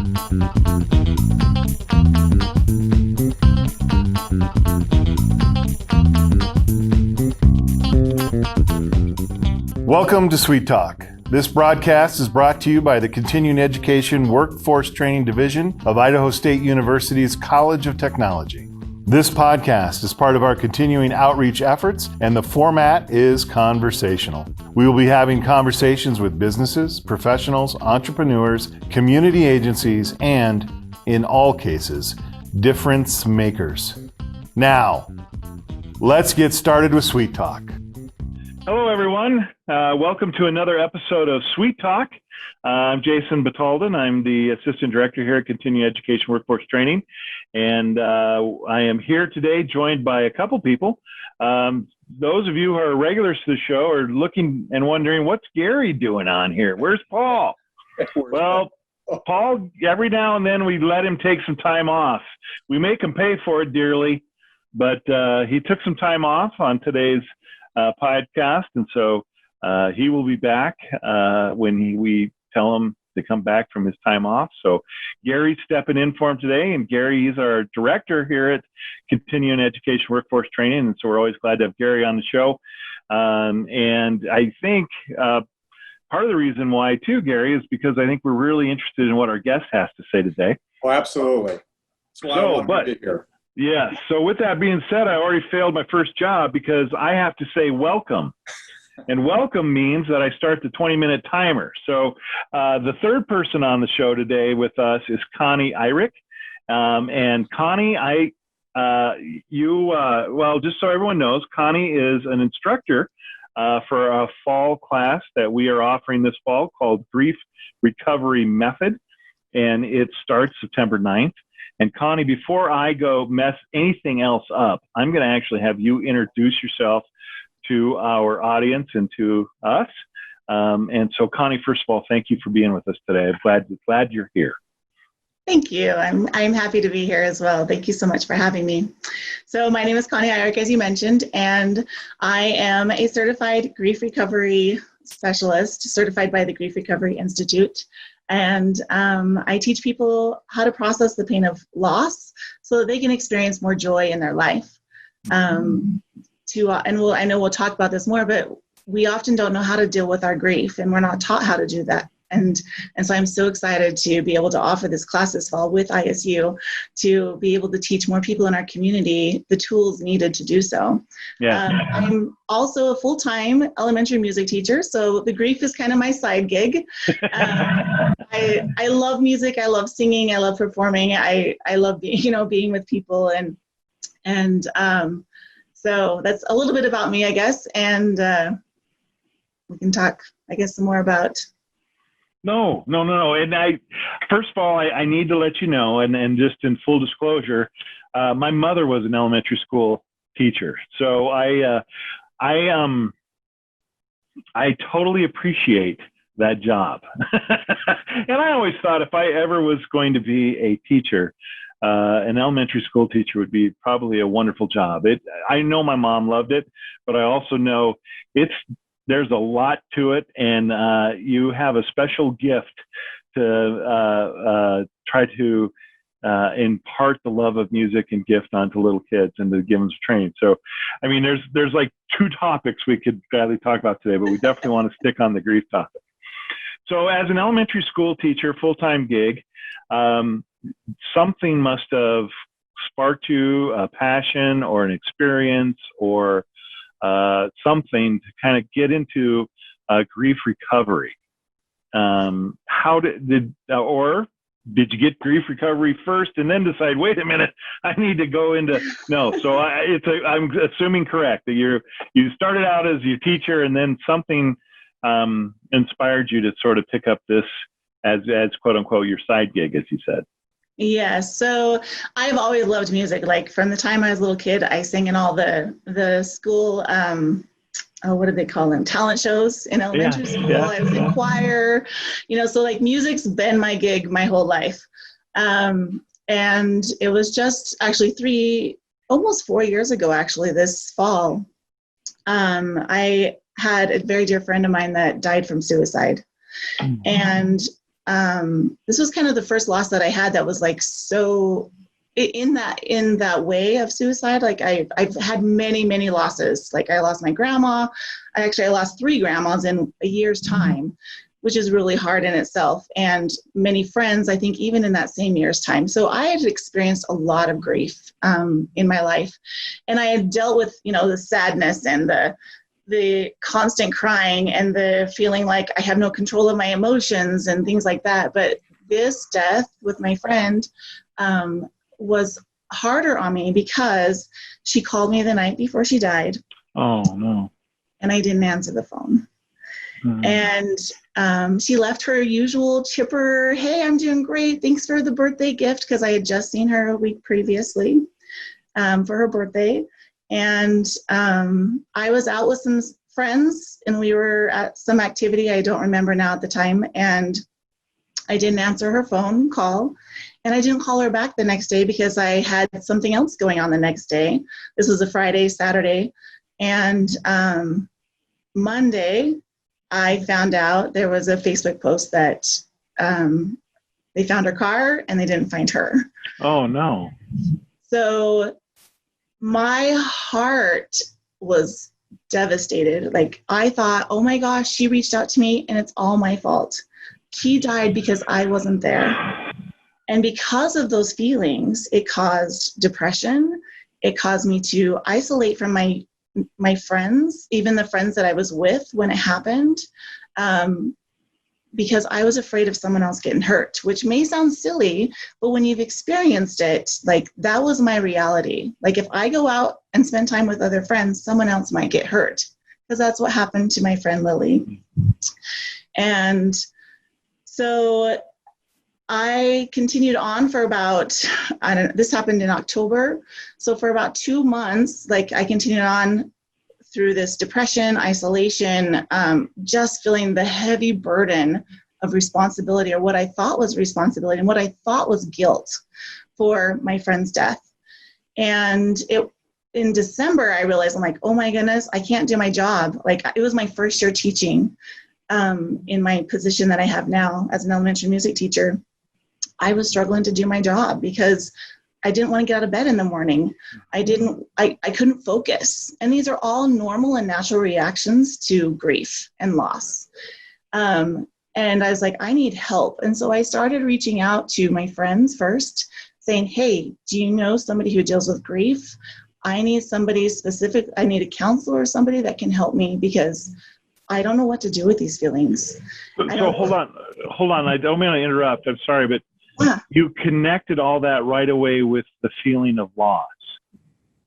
Welcome to CEWT Talk. This broadcast is brought to you by the Continuing Education Workforce Training Division of Idaho State University's College of Technology. This podcast is part of our continuing outreach efforts, and the format is conversational. We will be having conversations with businesses, professionals, entrepreneurs, community agencies, and, in all cases, difference makers. Now, let's get started with CEWT Talk. Hello, everyone. Welcome to another episode of CEWT Talk. I'm Jason Batalden. I'm the Assistant Director here at Continuing Education Workforce Training. And I am here today joined by a couple people. Those of you who are regulars to the show are looking and wondering, what's Gary doing on here? Where's Paul? Well, Paul, every now and then we let him take some time off. We make him pay for it dearly, but he took some time off on today's podcast, and so he will be back when we tell him to come back from his time off. So Gary's stepping in for him today, and Gary is our director here at Continuing Education Workforce Training, and so we're always glad to have Gary on the show. And I think part of the reason why too, Gary, is because I think we're really interested in what our guest has to say today. Oh, absolutely. That's why I wanted to be here. Yeah. So with that being said, I already failed my first job because I have to say welcome. And welcome means that I start the 20-minute timer. So the third person on the show today with us is Connie Eyrich. And Connie, well, just so everyone knows, Connie is an instructor for a fall class that we are offering this fall called Grief Recovery Method. And it starts September 9th. And Connie, before I go mess anything else up, I'm going to actually have you introduce yourself to our audience and to us. And so, Connie, first of all, thank you for being with us today. I'm glad you're here. Thank you. I'm happy to be here as well. Thank you so much for having me. So my name is Connie Eyrich, as you mentioned, and I am a certified grief recovery specialist, certified by the Grief Recovery Institute. And I teach people how to process the pain of loss so that they can experience more joy in their life. I know we'll talk about this more, but we often don't know how to deal with our grief, and we're not taught how to do that. And so I'm so excited to be able to offer this class this fall with ISU to be able to teach more people in our community the tools needed to do so. Yeah. I'm also a full-time elementary music teacher, so the grief is kind of my side gig. I love music. I love singing. I love performing. I love being with people, and so that's a little bit about me, I guess. And we can talk, I guess, some more about. No. And first of all, I need to let you know, and just in full disclosure, my mother was an elementary school teacher. So I totally appreciate that job. And I always thought if I ever was going to be a teacher, an elementary school teacher would be probably a wonderful job. I know my mom loved it, but I also know there's a lot to it, and you have a special gift to try to impart the love of music and gift onto little kids and to give them training. So, I mean, there's like two topics we could gladly talk about today, but we definitely want to stick on the grief topic. So as an elementary school teacher, full-time gig, something must have sparked you a passion or an experience or something to kind of get into grief recovery. How did you get grief recovery first and then decide, wait a minute, I need to go into, no. So I'm assuming correct that you started out as your teacher and then something inspired you to sort of pick up this as quote unquote your side gig, as you said. Yeah, so I've always loved music. Like from the time I was a little kid, I sang in all the school, what do they call them? Talent shows in elementary school. Yeah. I was in choir, so like music's been my gig my whole life. And it was just actually almost 4 years ago, actually, this fall, I had a very dear friend of mine that died from suicide. Mm-hmm. And this was kind of the first loss that I had that was like so in that way of suicide. Like I've had many losses. Like I lost my grandma. I lost 3 grandmas in a year's time, which is really hard in itself. And many friends, I think, even in that same year's time. So I had experienced a lot of grief in my life. And I had dealt with, the sadness and the constant crying and the feeling like I have no control of my emotions and things like that. But this death with my friend was harder on me because she called me the night before she died. Oh, no. And I didn't answer the phone. Mm-hmm. And she left her usual chipper, hey, I'm doing great. Thanks for the birthday gift, because I had just seen her a week previously for her birthday. And I was out with some friends and we were at some activity I don't remember now at the time. And I didn't answer her phone call. And I didn't call her back the next day because I had something else going on the next day. This was a Friday, Saturday. And Monday, I found out there was a Facebook post that they found her car and they didn't find her. Oh, no. So my heart was devastated. Like I thought, oh my gosh, she reached out to me and it's all my fault. She died because I wasn't there. And because of those feelings, it caused depression. It caused me to isolate from my friends, even the friends that I was with when it happened, because I was afraid of someone else getting hurt, which may sound silly, but when you've experienced it, like that was my reality. Like if I go out and spend time with other friends, someone else might get hurt, because that's what happened to my friend Lily. And so I continued on for about, this happened in October. So for about 2 months, like I continued on through this depression, isolation, just feeling the heavy burden of responsibility, or what I thought was responsibility and what I thought was guilt for my friend's death. And in December, I realized, I'm like, oh my goodness, I can't do my job. Like it was my first year teaching in my position that I have now as an elementary music teacher. I was struggling to do my job because I didn't want to get out of bed in the morning. I couldn't focus. And these are all normal and natural reactions to grief and loss. And I was like, I need help. And so I started reaching out to my friends first, saying, hey, do you know somebody who deals with grief? I need somebody specific. I need a counselor or somebody that can help me because I don't know what to do with these feelings. So hold on. I don't mean to interrupt. I'm sorry, but you connected all that right away with the feeling of loss,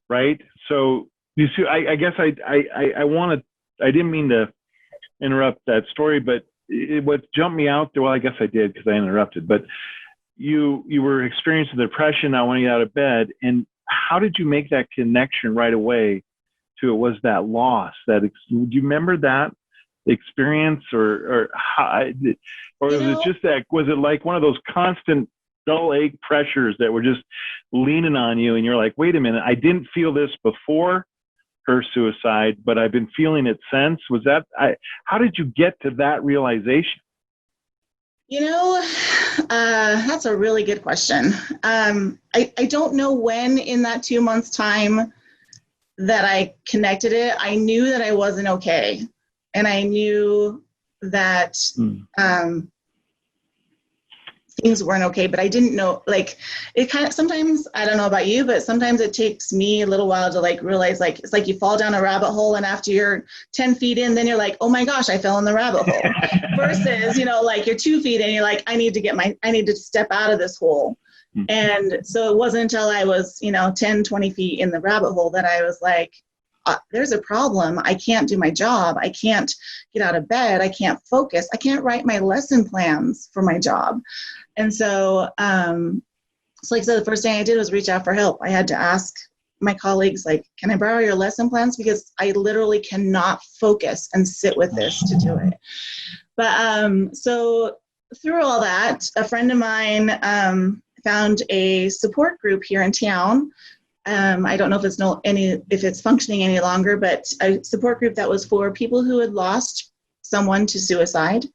right? So you see, I guess I didn't mean to interrupt that story, but what jumped me out there, well, I guess I did because I interrupted, but you were experiencing depression, not wanting to get out of bed. And how did you make that connection right away to it was that loss? Do you remember that experience or was it just that, was it like one of those constant dull ache pressures that were just leaning on you and you're like, wait a minute, I didn't feel this before her suicide, but I've been feeling it since? Was that, how did you get to that realization? That's a really good question. I don't know when in that 2 months time that I connected it. I knew that I wasn't okay. And I knew that things weren't okay, but I didn't know, like, it kind of, sometimes, I don't know about you, but sometimes it takes me a little while to like realize, like, it's like you fall down a rabbit hole and after you're 10 feet in, then you're like, oh my gosh, I fell in the rabbit hole. Versus, like you're 2 feet and you're like, I need to step out of this hole. And so it wasn't until I was, 10, 20 feet in the rabbit hole that I was like, there's a problem. I can't do my job. I can't get out of bed. I can't focus. I can't write my lesson plans for my job. And so, like I said, the first thing I did was reach out for help. I had to ask my colleagues, like, can I borrow your lesson plans? Because I literally cannot focus and sit with this to do it. But so through all that, a friend of mine found a support group here in town. I don't know if it's functioning any longer, but a support group that was for people who had lost someone to suicide.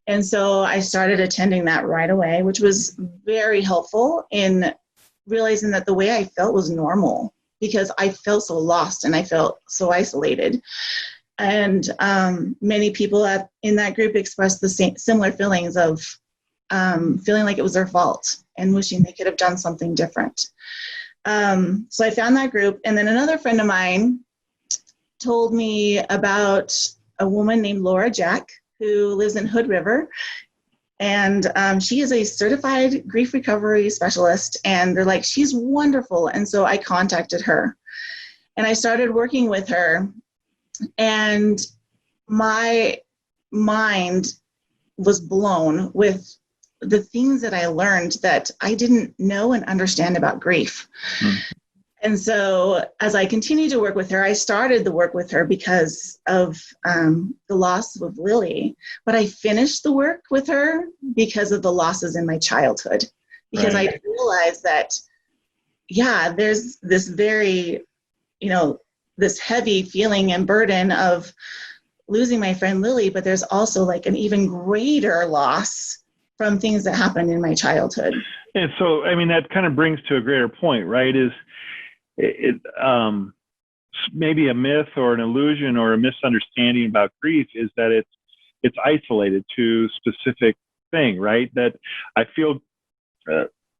And so I started attending that right away, which was very helpful in realizing that the way I felt was normal, because I felt so lost and I felt so isolated. And many people in that group expressed the similar feelings of feeling like it was their fault and wishing they could have done something different. So I found that group. And then another friend of mine told me about a woman named Laura Jack, who lives in Hood River. And she is a certified grief recovery specialist. And they're like, she's wonderful. And so I contacted her and I started working with her. And my mind was blown with the things that I learned that I didn't know and understand about grief. And so as I continued to work with her, I started the work with her because of the loss of Lily, but I finished the work with her because of the losses in my childhood, because I realized that, there's this very, this heavy feeling and burden of losing my friend Lily, but there's also like an even greater loss from things that happened in my childhood. And so, that kind of brings to a greater point, right? Is it maybe a myth or an illusion or a misunderstanding about grief is that it's isolated to specific thing, right? That I feel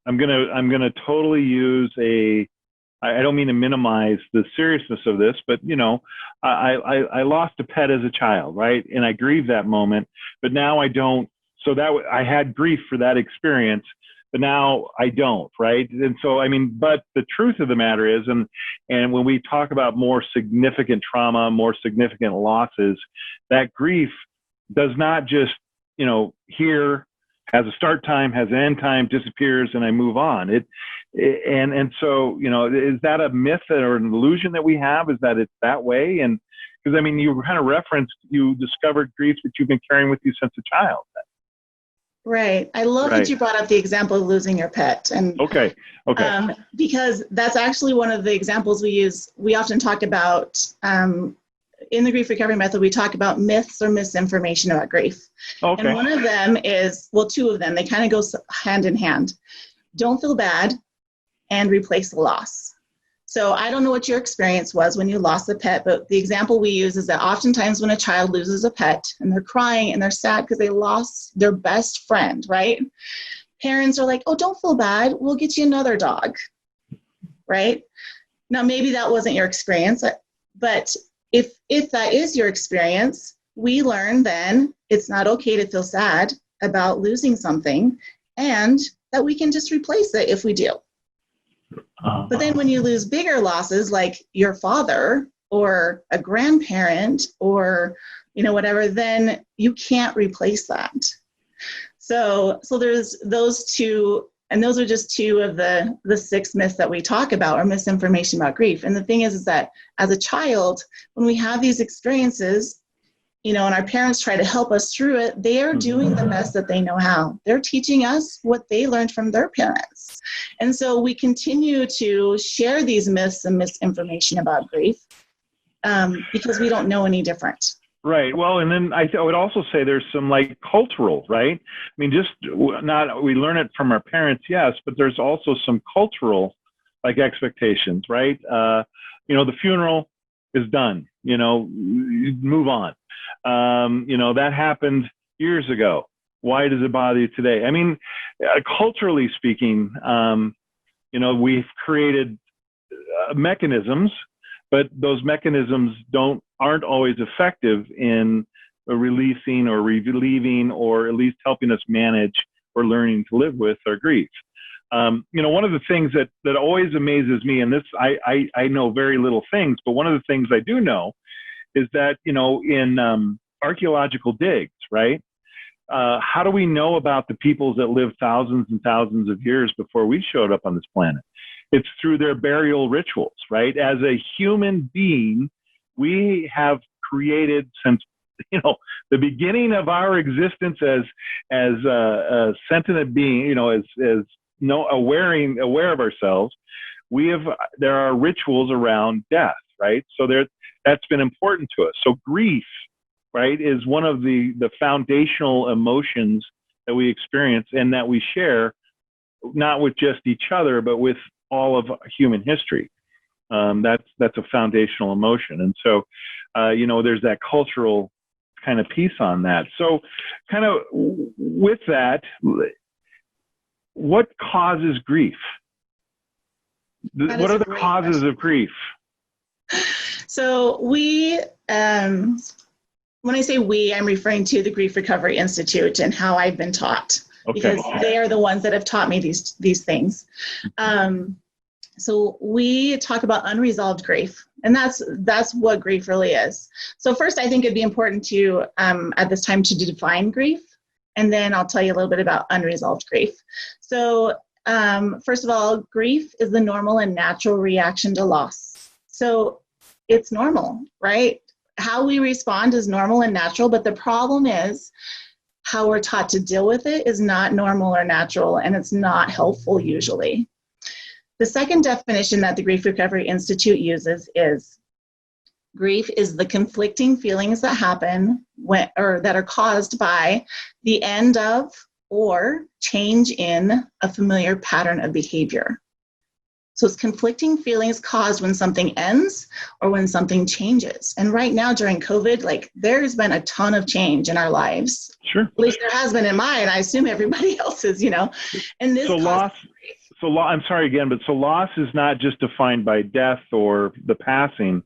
I'm gonna totally use I don't mean to minimize the seriousness of this, but I lost a pet as a child, right? And I grieve that moment, but now I don't. So I had grief for that experience, but now I don't, right? And so, but the truth of the matter is, and when we talk about more significant trauma, more significant losses, that grief does not just, here has a start time, has an end time, disappears, and I move on. And so, is that a myth or an illusion that we have? Is that it's that way? And because, you kind of referenced, you discovered grief that you've been carrying with you since a child. Right. I love that you brought up the example of losing your pet. And Okay. Because that's actually one of the examples we use. We often talk about, in the grief recovery method, we talk about myths or misinformation about grief. Okay. And one of them is, two of them, they kind of go hand in hand. Don't feel bad and replace the loss. So I don't know what your experience was when you lost a pet, but the example we use is that oftentimes when a child loses a pet and they're crying and they're sad because they lost their best friend, right? Parents are like, oh, don't feel bad. We'll get you another dog, right? Now, maybe that wasn't your experience, but if that is your experience, we learn then it's not okay to feel sad about losing something and that we can just replace it if we do. But then when you lose bigger losses like your father or a grandparent or whatever, then you can't replace that. So there's those two, and those are just two of the 6 myths that we talk about, or misinformation about grief. And the thing is that as a child, when we have these experiences, and our parents try to help us through it, they are doing the best that they know how. They're teaching us what they learned from their parents. And so we continue to share these myths and misinformation about grief because we don't know any different. Right. Well, and then I would also say there's some cultural, right? Just not, we learn it from our parents, yes, but there's also some cultural expectations, right? The funeral is done, move on. That happened years ago. Why does it bother you today? Culturally speaking, we've created mechanisms, but those mechanisms aren't always effective in releasing or relieving, or at least helping us manage or learning to live with our grief. One of the things that always amazes me, and this, I know very little things, but one of the things I do know is that, in archaeological digs, right? How do we know about the peoples that lived thousands and thousands of years before we showed up on this planet? It's through their burial rituals, right? As a human being, we have created since, the beginning of our existence as a sentient being, aware of ourselves, there are rituals around death, right? So that's been important to us. So grief right, is one of the foundational emotions that we experience and that we share, not with just each other, but with all of human history. That's a foundational emotion. And so, there's that cultural kind of piece on that. So kind of with that, what causes grief? What are the causes of grief? So we, when I say we, I'm referring to the Grief Recovery Institute and how I've been taught, because they are the ones that have taught me these things. So we talk about unresolved grief, and that's what grief really is. So first, I think it'd be important to, at this time, to define grief, and then I'll tell you a little bit about unresolved grief. So first of all, grief is the normal and natural reaction to loss. So it's normal, right? How we respond is normal and natural, but the problem is how we're taught to deal with it is not normal or natural, and it's not helpful usually. The second definition that the Grief Recovery Institute uses is grief is the conflicting feelings that happen or that are caused by the end of or change in a familiar pattern of behavior. So it's conflicting feelings caused when something ends or when something changes. And right now during COVID, there's been a ton of change in our lives. Sure. At least there has been in mine. I assume everybody else's, And this I'm sorry again, but so loss is not just defined by death or the passing,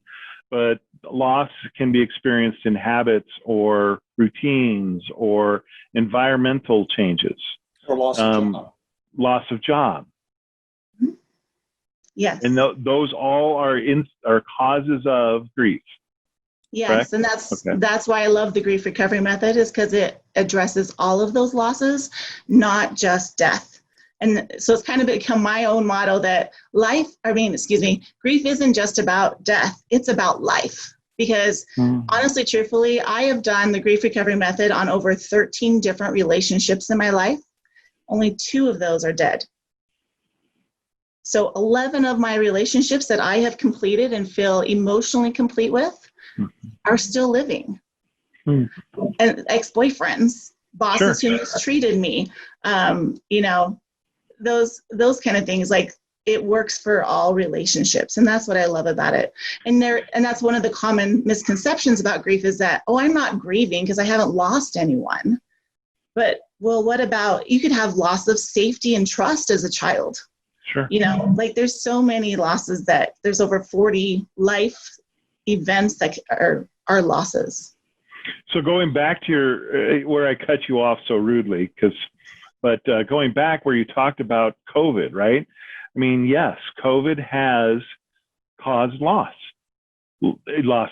but loss can be experienced in habits or routines or environmental changes. Or loss of job. Loss of job. Yes. And those all are causes of grief. Yes, correct? and that's why I love the grief recovery method, is because it addresses all of those losses, not just death. And so it's kind of become my own motto that grief isn't just about death, it's about life. Because honestly, truthfully, I have done the grief recovery method on over 13 different relationships in my life. Only 2 of those are dead. So 11 of my relationships that I have completed and feel emotionally complete with are still living. And ex-boyfriends, bosses who mistreated me, those kind of things, it works for all relationships. And that's what I love about it. And that's one of the common misconceptions about grief is that, I'm not grieving because I haven't lost anyone. But, what about, you could have loss of safety and trust as a child. Sure. There's so many losses that there's over 40 life events that are losses. So going back to where I cut you off so rudely, but going back where you talked about COVID, right? I mean, yes, COVID has caused loss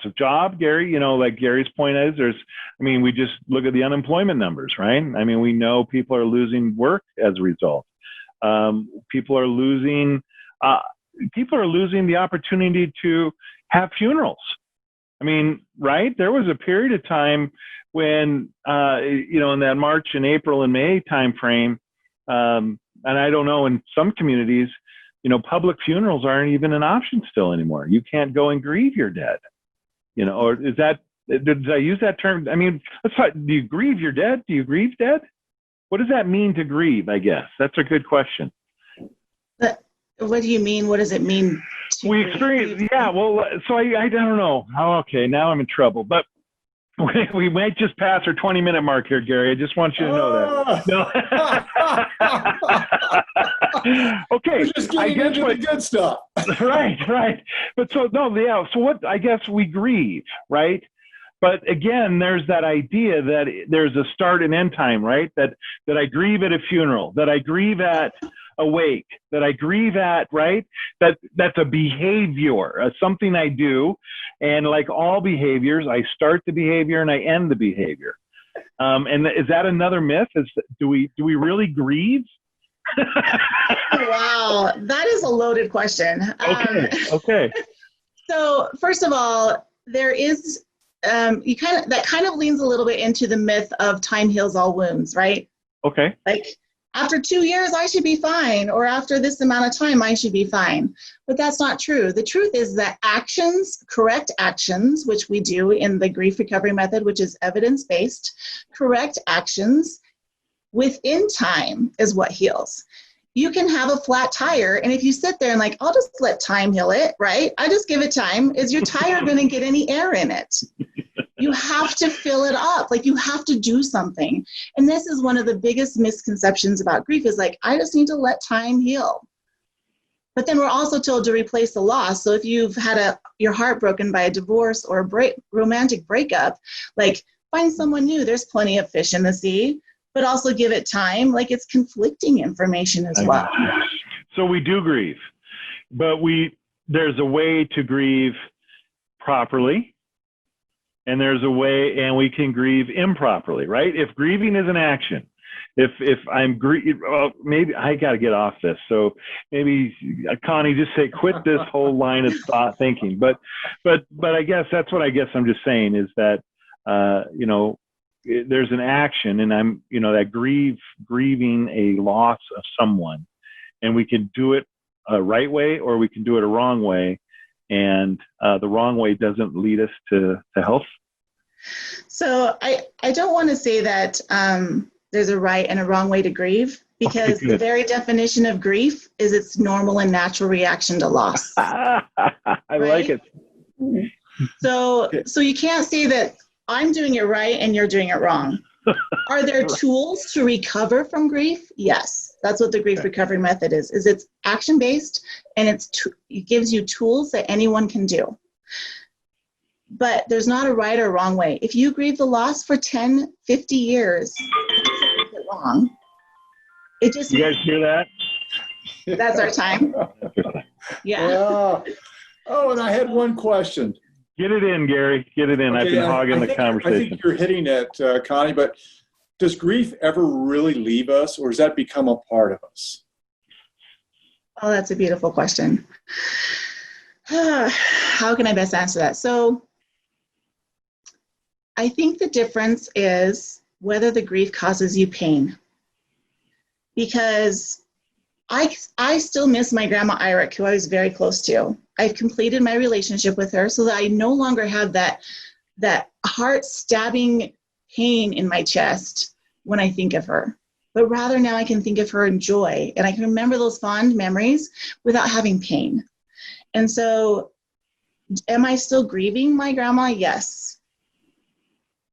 of job, Gary, like Gary's point is we just look at the unemployment numbers, right? I mean, we know people are losing work as a result. People are losing the opportunity to have funerals. I mean, right? There was a period of time when, in that March and April and May timeframe, and I don't know, in some communities, public funerals aren't even an option still anymore. You can't go and grieve your dead, or is that, did I use that term? I mean, let's talk, do you grieve your dead? Do you grieve dead? What does that mean to grieve, I guess? That's a good question. But what do you mean? What does it mean to we experience? Yeah, well, so I don't know. Okay, now I'm in trouble. But we might just pass our 20-minute mark here, Gary. I just want you to know that. No. Okay. We're just getting into the good stuff. Right. But so what, I guess we grieve, right? But again, there's that idea that there's a start and end time, right? That I grieve at a funeral, that I grieve at a wake, that I grieve at, right? That's a behavior, something I do. And like all behaviors, I start the behavior and I end the behavior. And is that another myth? Do we really grieve? Wow, that is a loaded question. Okay. So first of all, there is that kind of leans a little bit into the myth of time heals all wounds, right? Okay. after 2 years, I should be fine, or after this amount of time, I should be fine. But that's not true. The truth is that actions, correct actions, which we do in the grief recovery method, which is evidence-based, correct actions within time is what heals. You can have a flat tire, and if you sit there and like, I'll just let time heal it, right? I just give it time. Is your tire going to get any air in it? You have to fill it up. Like, you have to do something. And this is one of the biggest misconceptions about grief is like, I just need to let time heal. But then we're also told to replace the loss. So if you've had your heart broken by a divorce or a romantic breakup, like, find someone new. There's plenty of fish in the sea, but also give it time. Like, it's conflicting information as well. So we do grieve, but there's a way to grieve properly. And there's a way, and we can grieve improperly, right? If grieving is an action, if I'm well, maybe I got to get off this. So maybe Connie, just say, quit this whole line of thought thinking. But I guess that's what I'm just saying is that, there's an action, and I'm, that grieving a loss of someone, and we can do it a right way, or we can do it a wrong way. And the wrong way doesn't lead us to health. So I don't want to say that there's a right and a wrong way to grieve, because the very definition of grief is its normal and natural reaction to loss. I like it. So you can't say that I'm doing it right and you're doing it wrong. Are there tools to recover from grief? Yes. That's what the grief recovery method is it's action-based, and it gives you tools that anyone can do. But there's not a right or wrong way. If you grieve the loss for 10, 50 years, it's wrong. It just, you guys hear that? That's our time. Yeah. Oh, and I had one question. Get it in, Gary. Get it in. Okay, I've been hogging the conversation. I think you're hitting it, Connie, but does grief ever really leave us, or does that become a part of us? Oh, that's a beautiful question. How can I best answer that? So I think the difference is whether the grief causes you pain. Because I still miss my grandma Irick, who I was very close to. I've completed my relationship with her so that I no longer have that heart-stabbing pain in my chest when I think of her. But rather now I can think of her in joy, and I can remember those fond memories without having pain. And so, am I still grieving my grandma? Yes.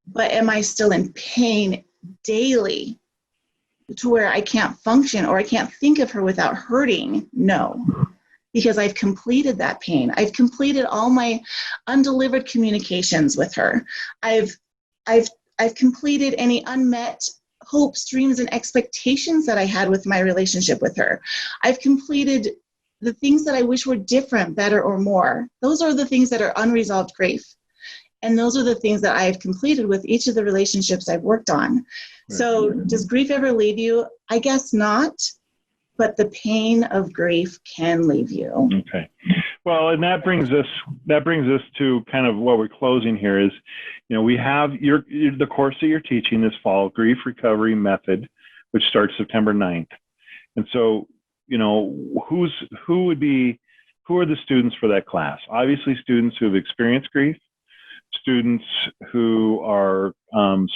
But am I still in pain daily to where I can't function or I can't think of her without hurting? No. Because I've completed that pain. I've completed all my undelivered communications with her. I've completed any unmet hopes, dreams, and expectations that I had with my relationship with her. I've completed the things that I wish were different, better, or more. Those are the things that are unresolved grief. And those are the things that I have completed with each of the relationships I've worked on. Right. So does grief ever leave you? I guess not. But the pain of grief can leave you. Okay. Well, and that brings us to kind of what we're closing here is, we have the course that you're teaching this fall, Grief Recovery Method, which starts September 9th. And so, who are the students for that class? Obviously, students who have experienced grief, students who are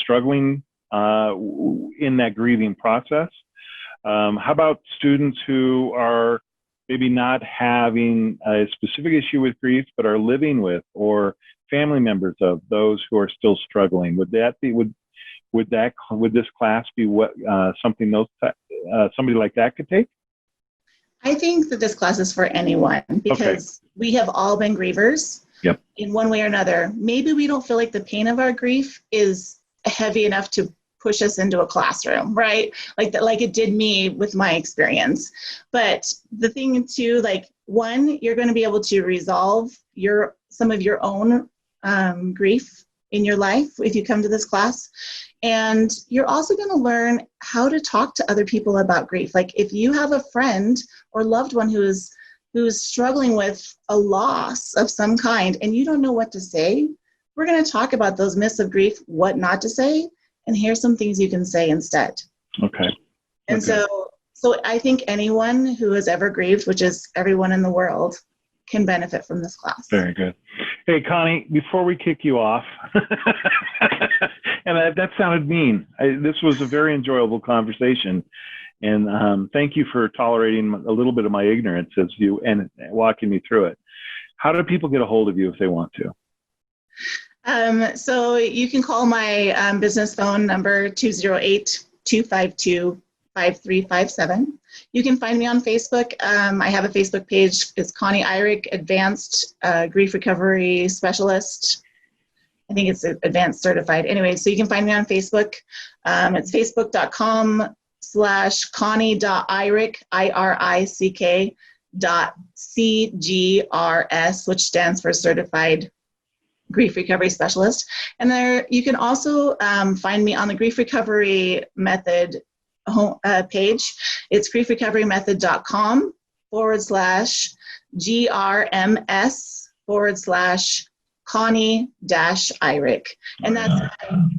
struggling in that grieving process. How about students who are maybe not having a specific issue with grief, but are living with or family members of those who are still struggling? Would this class be something somebody like that could take? I think that this class is for anyone because we have all been grievers. Yep. In one way or another. Maybe we don't feel like the pain of our grief is heavy enough to push us into a classroom, right? Like it did me with my experience. But the thing too, one, you're going to be able to resolve some of your own grief in your life if you come to this class. And you're also going to learn how to talk to other people about grief. Like if you have a friend or loved one who's struggling with a loss of some kind and you don't know what to say, we're going to talk about those myths of grief, what not to say, and here's some things you can say instead. Okay. And so I think anyone who has ever grieved, which is everyone in the world, can benefit from this class. Very good. Hey, Connie, before we kick you off, and that sounded mean. This was a very enjoyable conversation. And thank you for tolerating a little bit of my ignorance as you and walking me through it. How do people get a hold of you if they want to? So you can call my business phone number 208-252-5357. You can find me on Facebook. I have a Facebook page. It's Connie Eyrich, Advanced Grief Recovery Specialist. I think it's Advanced Certified. Anyway, so you can find me on Facebook. It's facebook.com/Connie.Eyrich, IRICK, .CGRS, which stands for Certified Grief Recovery Specialist. And there you can also find me on the Grief Recovery Method page. It's griefrecovery.com/GRMS/Connie-Eyrich. And that's my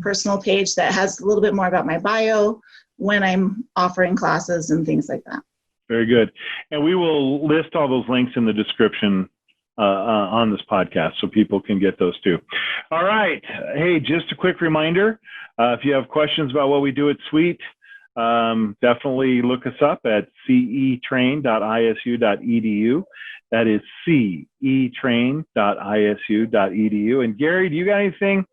personal page that has a little bit more about my bio, when I'm offering classes and things like that. Very good. And we will list all those links in the description on this podcast so people can get those too. All right. Hey, just a quick reminder, if you have questions about what we do at CEWT, definitely look us up at cetrain.isu.edu. That is cetrain.isu.edu. And Gary, do you got anything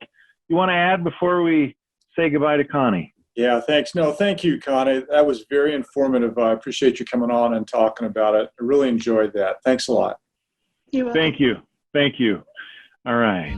you want to add before we say goodbye to Connie? Yeah, thanks. No, thank you, Connie. That was very informative. I appreciate you coming on and talking about it. I really enjoyed that. Thanks a lot. You're welcome. Thank you. Thank you. All right.